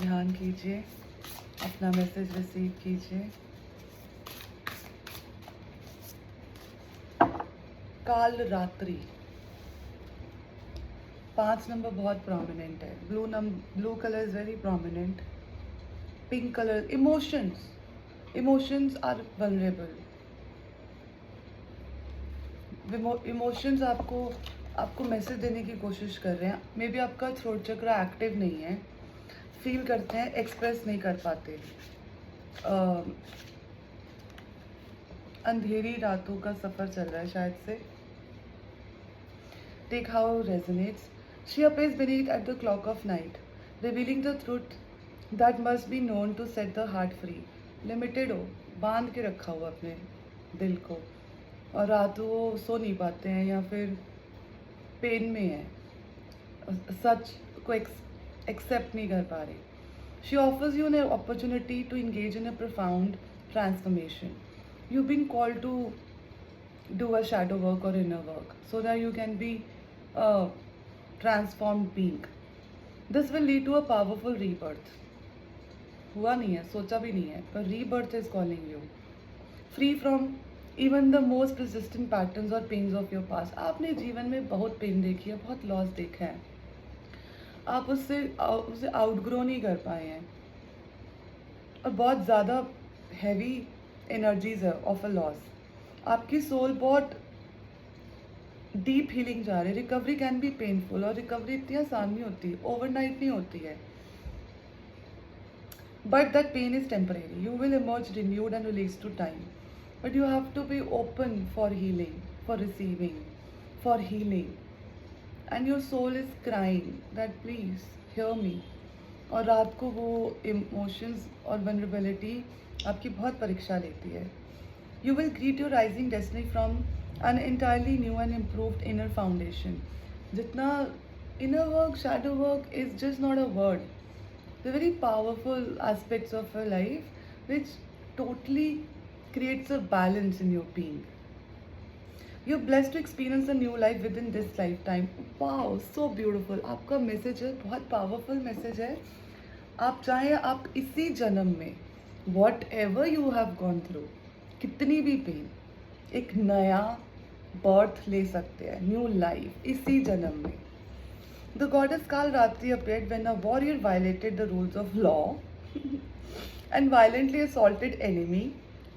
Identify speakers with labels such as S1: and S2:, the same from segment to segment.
S1: ध्यान कीजिए, अपना मैसेज रिसीव कीजिए। काल रात्रि 5 नंबर बहुत प्रोमिनेंट है। Blue colour is very prominent. Pink colour emotions are vulnerable. Emotions आपको मैसेज देने की कोशिश कर रहे हैं। मे बी आपका थ्रोट चक्र एक्टिव नहीं है, फील करते हैं, एक्सप्रेस नहीं कर पाते। अंधेरी रातों का सफ़र चल रहा है शायद से। Take how resonates. She appears beneath at the clock of night, revealing the truth that must be known to set the heart free. Limited हो, बांध के रखा हुआ अपने दिल को, और रात वो सो नहीं पाते हैं या फिर पेन में है, सच को एक्सेप्ट नहीं कर पा रहे। She offers you an opportunity to engage in a profound transformation. You've been called to do a shadow work or inner work so that you can be a transformed being. This will lead to a powerful rebirth. हुआ नहीं है, सोचा भी नहीं है, पर rebirth is calling you. Free from even the most persistent patterns or pains of your past. आपने जीवन में बहुत पेन देखी है, बहुत लॉस देखा है, आप उसे आउटग्रो नहीं कर पाए हैं, और बहुत ज़्यादा हैवी एनर्जीज है ऑफ अ लॉस। आपकी सोल बहुत डीप हीलिंग जा रही है। रिकवरी कैन बी पेनफुल, और रिकवरी इतनी आसान नहीं होती, ओवरनाइट नहीं होती है। But that pain is temporary. You will emerge renewed and release to time, but you have to be open for healing, for receiving, for healing. And your soul is crying that please hear me. और रात को वो emotions और vulnerability आपकी बहुत परीक्षा लेती है। You will greet your rising destiny from an entirely new and improved inner foundation. जितना inner work, shadow work is just not a word. The very powerful aspects of your life which totally creates a balance in your being. You're blessed to experience a new life within this lifetime. Wow, so beautiful. आपका message है, बहुत powerful message है। आप चाहें आप इसी जन्म में whatever you have gone through, कितनी भी पेन, एक नया बर्थ ले सकते हैं, न्यू लाइफ इसी जन्म में। द गॉडेस काल रात्रि appeared when a warrior violated the rules of law and violently assaulted enemy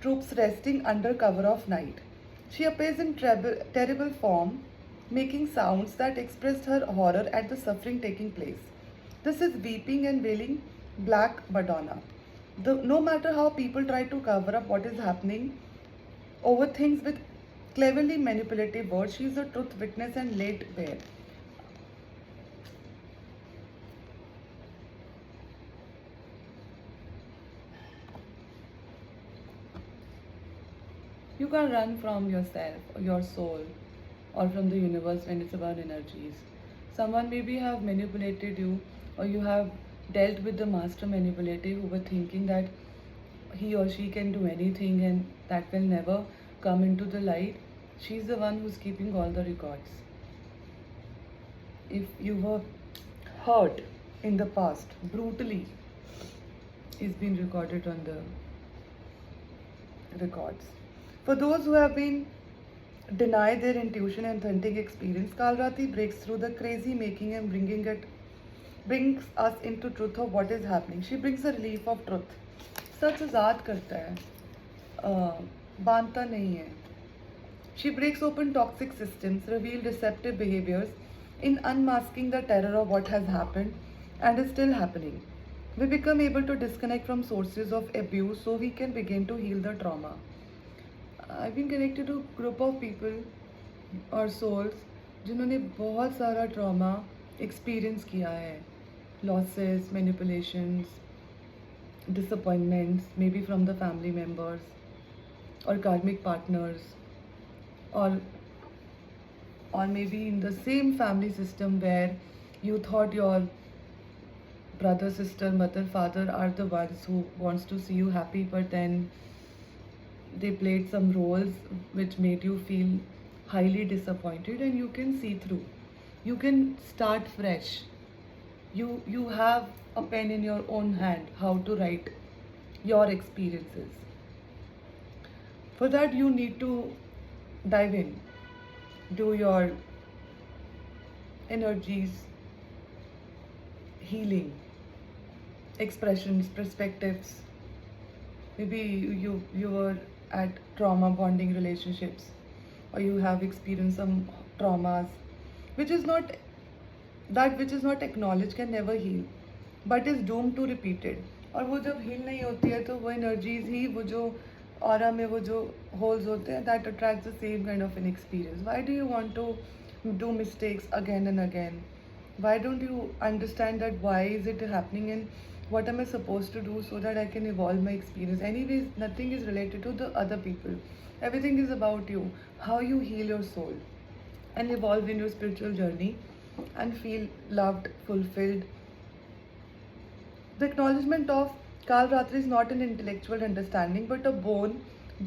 S1: troops resting under cover of night. She appears in terrible form, making sounds that expressed her horror at the suffering taking place. This is weeping and wailing Black Madonna. No matter how people try to cover up what is happening over things with cleverly manipulative words, she is a truth witness and laid bare. You can't run from yourself, or your soul, or from the universe when it's about energies. Someone maybe have manipulated you, or you have dealt with the master manipulative who were thinking that he or she can do anything and that will never come into the light. She's the one who's keeping all the records. If you were hurt in the past brutally, it's been recorded on the records. For those who have been denied their intuition and authentic experience, Kalrati breaks through the crazy making and brings us into truth of what is happening. She brings the relief of truth. सच आज़ाद करता है, बांधता नहीं है। She breaks open toxic systems, reveal deceptive behaviors in unmasking the terror of what has happened and is still happening. We become able to disconnect from sources of abuse so we can begin to heal the trauma. I've been connected to a group of people or souls जिन्होंने बहुत सारा trauma experience किया है, losses, manipulations, disappointments, maybe from the family members or karmic partners, or maybe in the same family system where you thought your brother, sister, mother, father are the ones who wants to see you happy, but then they played some roles which made you feel highly disappointed, and you can see through. You can start fresh. You have a pen in your own hand, how to write your experiences. For that, you need to dive in, do your energies, healing, expressions, perspectives. Maybe you were at trauma bonding relationships, or you have experienced some traumas, which is not that which is not acknowledged can never heal, but is doomed to repeated. और वो जब heal नहीं होती है तो वो energies ही वो जो ऑरा में वो जो होल्स होते हैं that attracts the same kind of an experience. Why do you want to do mistakes again and again? Why don't you understand that why is it happening and what am I supposed to do so that I can evolve my experience? Anyways, nothing is related to the other people. Everything is about you, how you heal your soul and evolve in your spiritual journey and feel loved, fulfilled. The acknowledgement of Kal Ratri is not an intellectual understanding but a bone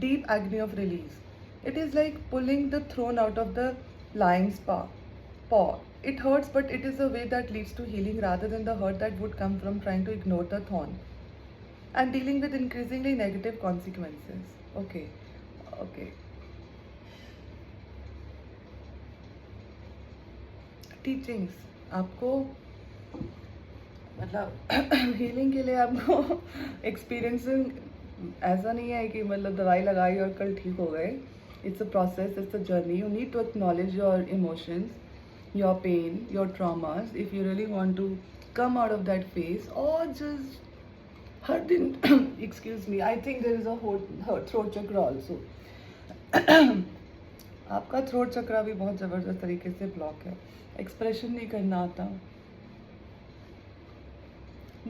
S1: deep agony of release. It is like pulling the throne out of the lion's paw. It hurts, but it is a way that leads to healing rather than the hurt that would come from trying to ignore the thorn and dealing with increasingly negative consequences. Okay, okay. Teachings. आपको मतलब healing के लिए आपको experiencing ऐसा नहीं है कि मतलब दवाई लगाई और कल ठीक हो गए. It's a process, it's a journey. You need to acknowledge your emotions, your pain, your traumas if you really want to come out of that phase, or just hurt in excuse me, I think there is a throat chakra also. आपका throat चक्रा भी बहुत ज़बरदस्त तरीके से block है, expression नहीं करना आता.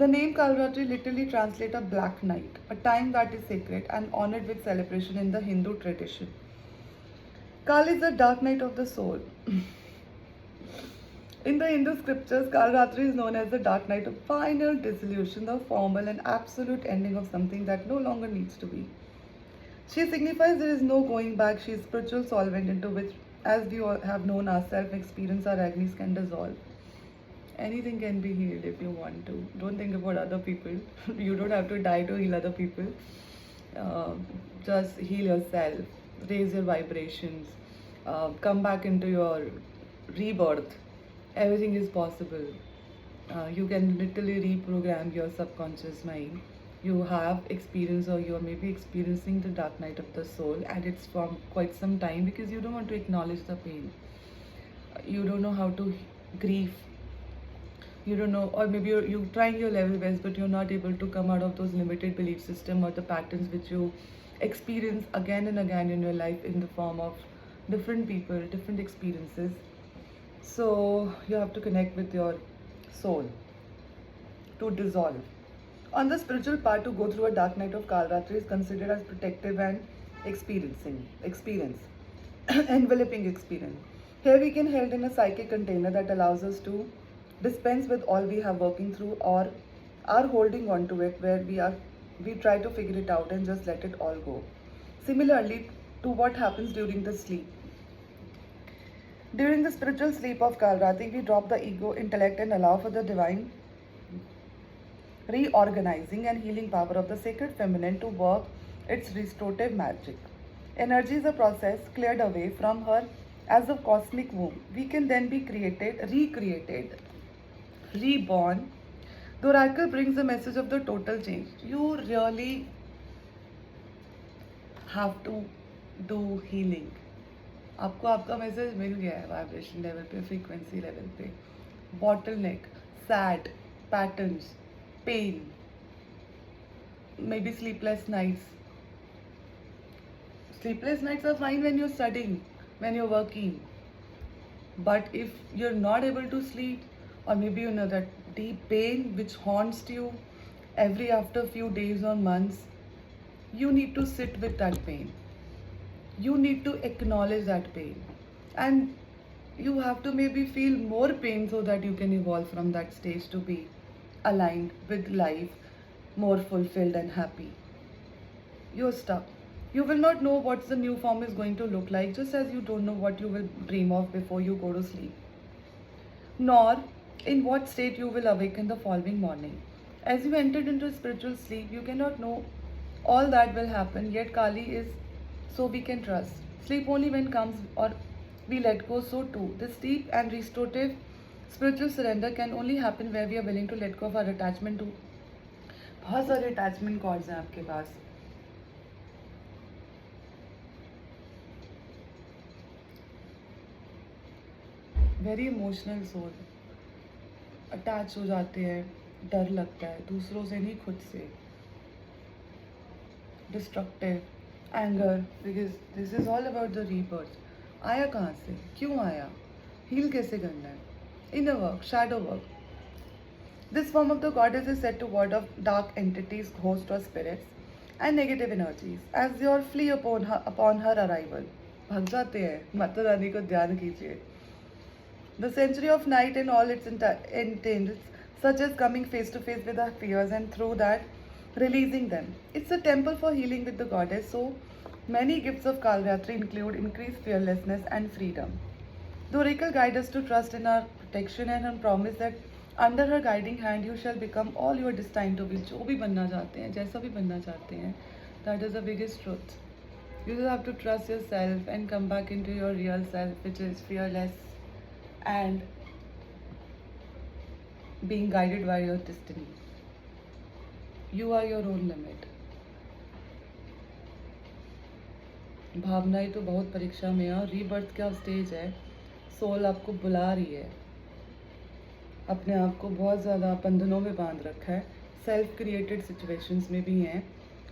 S1: The name Kalratri literally translates a black night, a time that is sacred and honored with celebration in the Hindu tradition. Kal is the dark night of the soul. In the Hindu scriptures, Kalratri is known as the dark night of final dissolution, the formal and absolute ending of something that no longer needs to be. She signifies there is no going back. She is spiritual solvent into which, as we all have known ourselves, experience our agonies can dissolve. Anything can be healed if you want to. Don't think about other people. You don't have to die to heal other people. Just heal yourself. Raise your vibrations. Come back into your rebirth. Everything is possible. You can literally reprogram your subconscious mind. You have experience, or you are maybe experiencing the dark night of the soul, and it's from quite some time because you don't want to acknowledge the pain. You don't know how to grieve. You don't know, or maybe you're trying your level best, but you're not able to come out of those limited belief system or the patterns which you experience again and again in your life in the form of different people, different experiences. So you have to connect with your soul to dissolve. On the spiritual part, to go through a dark night of Kalratri is considered as protective and experience, enveloping experience. Here we can held in a psychic container that allows us to dispense with all we have working through, or are holding on to it, where we try to figure it out and just let it all go. Similarly to what happens during the sleep. During the spiritual sleep of Kalratri, we drop the ego, intellect, and allow for the divine reorganizing and healing power of the sacred feminine to work its restorative magic. Energy is a process cleared away from her as a cosmic womb. We can then be recreated, reborn. The oracle brings the message of the total change. You really have to do healing. आपको आपका message मिल गया है vibration level पे, frequency level पे. Bottle neck, sad, patterns, pain, maybe sleepless nights. Sleepless nights are fine when you're studying, when you're working. But if you're not able to sleep, or maybe you know that deep pain which haunts you every after few days or months, you need to sit with that pain. You need to acknowledge that pain. And you have to maybe feel more pain so that you can evolve from that stage to be aligned with life, more fulfilled and happy. You're stuck. You will not know what the new form is going to look like, just as you don't know what you will dream of before you go to sleep. Nor in what state you will awaken the following morning. As you entered into spiritual sleep, you cannot know all that will happen, yet Kali is so we can trust. Sleep only when comes or we let go, so too. This deep and restorative spiritual surrender can only happen where we are willing to let go of our attachment to. बहुत सारे attachment cords हैं आपके पास. Very emotional soul, attach हो जाते हैं, डर लगता है दूसरों से नहीं खुद से, destructive, anger, because this is all about the rebirth. आया कहाँ से, क्यों आया, हील कैसे करना है, inner work, shadow work. This form of the goddess is said to ward off dark entities, ghosts or spirits and negative energies as they all flee upon her arrival. भाग जाते हैं. माता रानी को ध्यान कीजिए. The century of night and all its entails, such as coming face to face with our fears and through that releasing them. It's a temple for healing with the goddess, so many gifts of Kalratri include increased fearlessness and freedom. The oracle guides us to trust in our protection and promise that under her guiding hand you shall become all you are destined to be. जो भी बनना चाहते हैं, जैसा भी बनना चाहते हैं, that is the biggest truth. You just have to trust yourself and come back into your real self, which is fearless and being guided by your destiny. You are your own limit. भावनाएं तो बहुत परीक्षा में है और rebirth का stage है. Soul आपको बुला रही है, अपने आप को बहुत ज़्यादा बंधनों में बांध रखा है, सेल्फ क्रिएटेड सिचुएशंस में भी हैं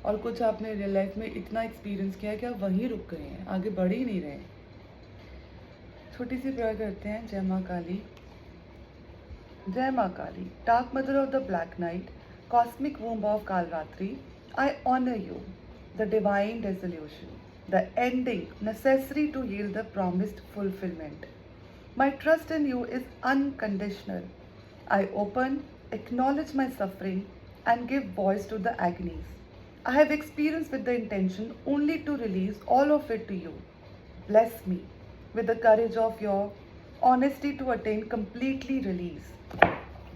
S1: और कुछ आपने रियल लाइफ में इतना एक्सपीरियंस किया है कि आप वहीं रुक गए हैं, आगे बढ़ ही नहीं रहे. छोटी सी प्रेयर करते हैं. जय Maa Kali. Jai Maa Kali, dark mother of the black night, cosmic womb of Kalaratri, I honour you, the divine resolution, the ending necessary to yield the promised fulfilment. My trust in you is unconditional. I open, acknowledge my suffering, and give voice to the agonies I have experienced with the intention only to release all of it to you. Bless me with the courage of your honesty to attain completely release.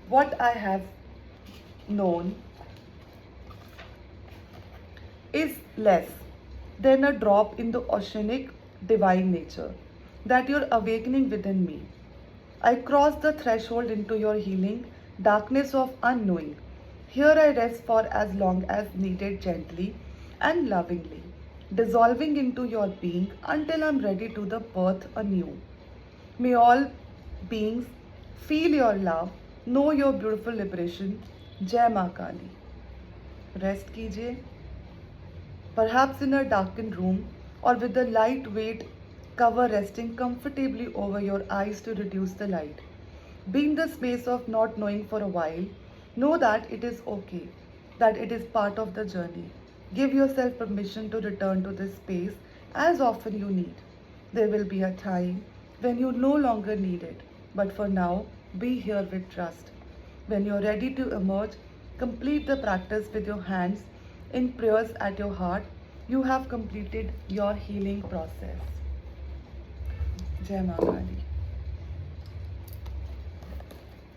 S1: What I have known is less than a drop in the oceanic divine nature that you're awakening within me. I cross the threshold into your healing darkness of unknowing. Here I rest for as long as needed, gently and lovingly, dissolving into your being until I'm ready to the birth anew. May all beings feel your love, know your beautiful liberation. Jai MaaKali. Rest कीजिए. Perhaps in a darkened room or with the lightweight cover resting comfortably over your eyes to reduce the light. Be in the space of not knowing for a while. Know that it is okay, that it is part of the journey. Give yourself permission to return to this space as often you need. There will be a time when you no longer need it, but for now, be here with trust. When you're ready to emerge, complete the practice with your hands in prayers at your heart. You have completed your healing process. जय माँ काली.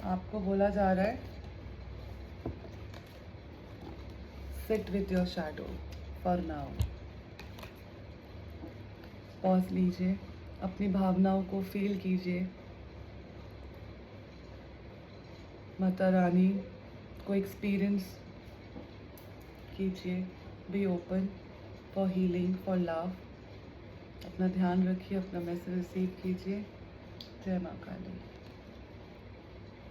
S1: आपको बोला जा रहा है sit with your shadow for now. Pause लीजिए, अपनी भावनाओं को फील कीजिए. माता रानी को एक्सपीरियंस कीजिए. B open for healing, for love. अपना ध्यान रखिए, अपना मैसेज रिसीव कीजिए. जय माँ काली.